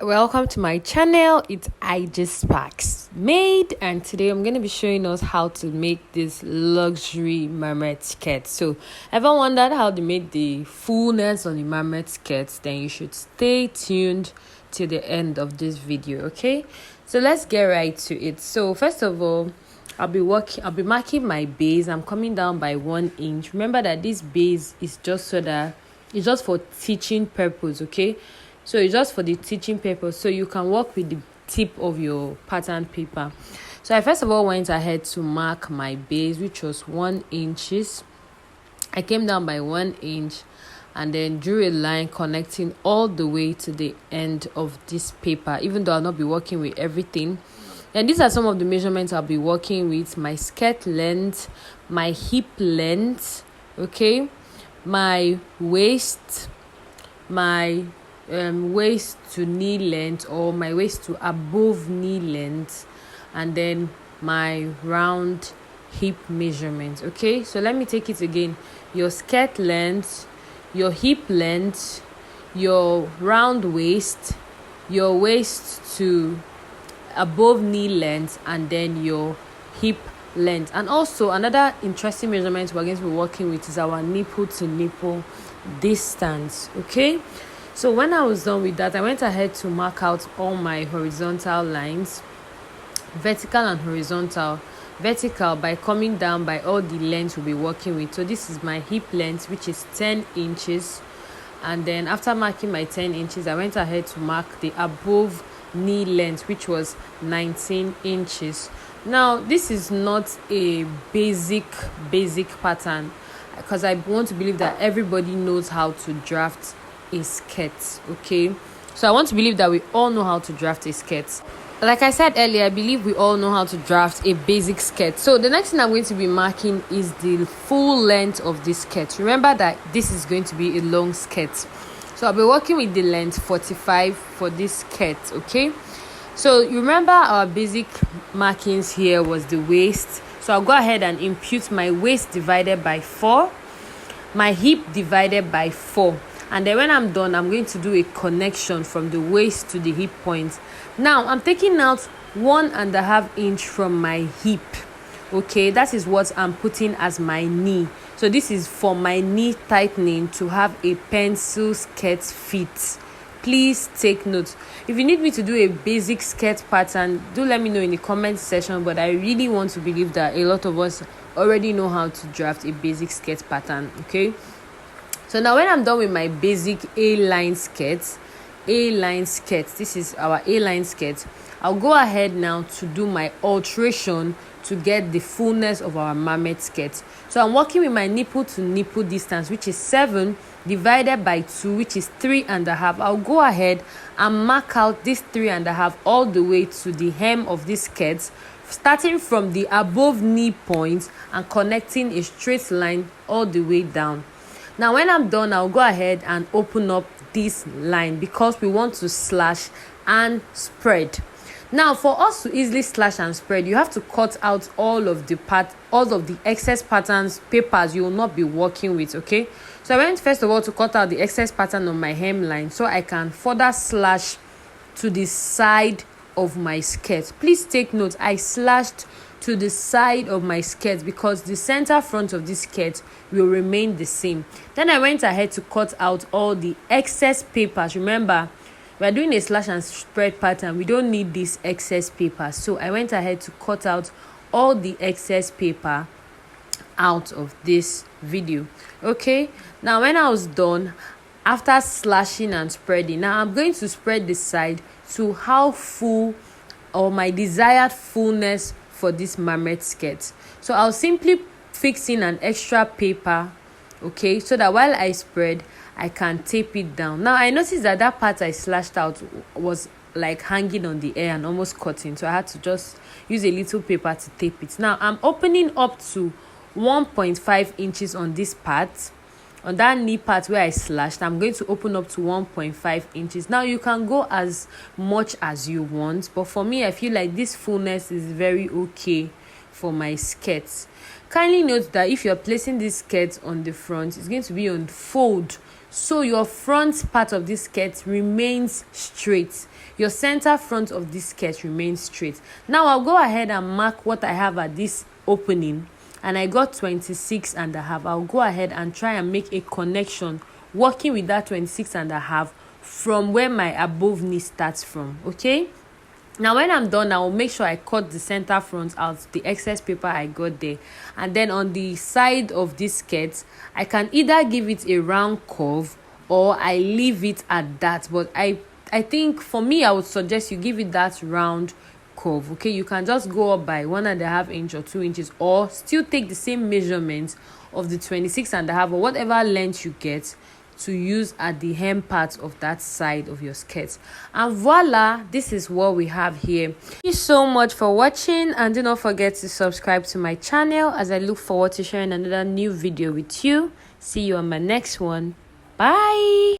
welcome to my channel. It's I Just Sparks Made, and today I'm going to be showing us how to make this luxury mermaid skirt. So ever wondered how they made the fullness on the mermaid skirt? Then you should stay tuned till the end of this video. Okay, so let's get right to it. So first of all, I'll be marking my base. I'm coming down by 1 inch. Remember that this base is just for teaching purpose. Okay, so it's just for the teaching purpose, so you can work with the tip of your pattern paper. So I first of all went ahead to mark my base, which was 1 inch. I came down by 1 inch and then drew a line connecting all the way to the end of this paper, even though I'll not be working with everything. And these are some of the measurements I'll be working with: my skirt length, my hip length, okay, my waist, my waist to knee length, or my waist to above knee length, and then my round hip measurement. Okay, so let me take it again: your skirt length, your hip length, your round waist, your waist to above knee length, and then your hip length. And also another interesting measurement we're going to be working with is our nipple to nipple distance. Okay, so when I was done with that, I went ahead to mark out all my horizontal lines, vertical and horizontal. Vertical by coming down by all the lengths we'll be working with. So this is my hip length, which is 10 inches, and then after marking my 10 inches, I went ahead to mark the above knee length, which was 19 inches. Now this is not a basic pattern, because I want to believe that everybody knows how to draft a skirt. Okay, so I want to believe that we all know how to draft a skirt. Like I said earlier, I believe we all know how to draft a basic skirt. So the next thing I'm going to be marking is the full length of this skirt. Remember that this is going to be a long skirt, so I'll be working with the length 45 for this skirt. Okay, so you remember our basic markings here was the waist. So I'll go ahead and impute my waist divided by 4, my hip divided by 4, and then when I'm done, I'm going to do a connection from the waist to the hip point. Now I'm taking out 1.5 inch from my hip. Okay, that is what I'm putting as my knee. So this is for my knee tightening to have a pencil skirt fit. Please take note. If you need me to do a basic skirt pattern, do let me know in the comment section. But I really want to believe that a lot of us already know how to draft a basic skirt pattern. Okay, so now when I'm done with my basic A-line skirt, this is our A-line skirt, I'll go ahead now to do my alteration to get the fullness of our mermaid skirt. So I'm working with my nipple to nipple distance, which is 7 divided by 2, which is 3.5. I'll go ahead and mark out this 3.5 all the way to the hem of this skirt, starting from the above knee point and connecting a straight line all the way down. Now when I'm done, I'll go ahead and open up this line because we want to slash and spread. Now for us to easily slash and spread, you have to cut out all of the excess patterns papers you will not be working with. Okay, so I went first of all to cut out the excess pattern on my hemline so I can further slash to the side of my skirt. Please take note, I slashed to the side of my skirt because the center front of this skirt will remain the same. Then I went ahead to cut out all the excess papers. Remember, we are doing a slash and spread pattern. We don't need this excess paper, so I went ahead to cut out all the excess paper out of this video. Okay, now when I was done, after slashing and spreading, now I'm going to spread the side to how full or my desired fullness for this mermaid skirt. So I'll simply fix in an extra paper, okay, so that while I spread, I can tape it down. Now I noticed that part I slashed out was like hanging on the air and almost cutting, so I had to just use a little paper to tape it. Now I'm opening up to 1.5 inches on this part. On that knee part where I slashed, I'm going to open up to 1.5 inches. Now you can go as much as you want, but for me, I feel like this fullness is very okay for my skirts. Kindly note that if you're placing this skirt on the front, it's going to be on fold so your front part of this skirt remains straight. Your center front of this skirt remains straight. Now I'll go ahead and mark what I have at this opening, and I got 26 and a half. I'll go ahead and try and make a connection working with that 26 and a half from where my above knee starts from. Okay, now when I'm done, I will make sure I cut the center front out, the excess paper I got there, and then on the side of this skirt I can either give it a round curve or I leave it at that. But I think for me, I would suggest you give it that round curve. Okay, you can just go up by 1.5 inch or 2 inches, or still take the same measurement of the 26 and a half or whatever length you get to use at the hem part of that side of your skirt. And voila, this is what we have here. Thank you so much for watching, and do not forget to subscribe to my channel as I look forward to sharing another new video with you. See you on my next one. Bye.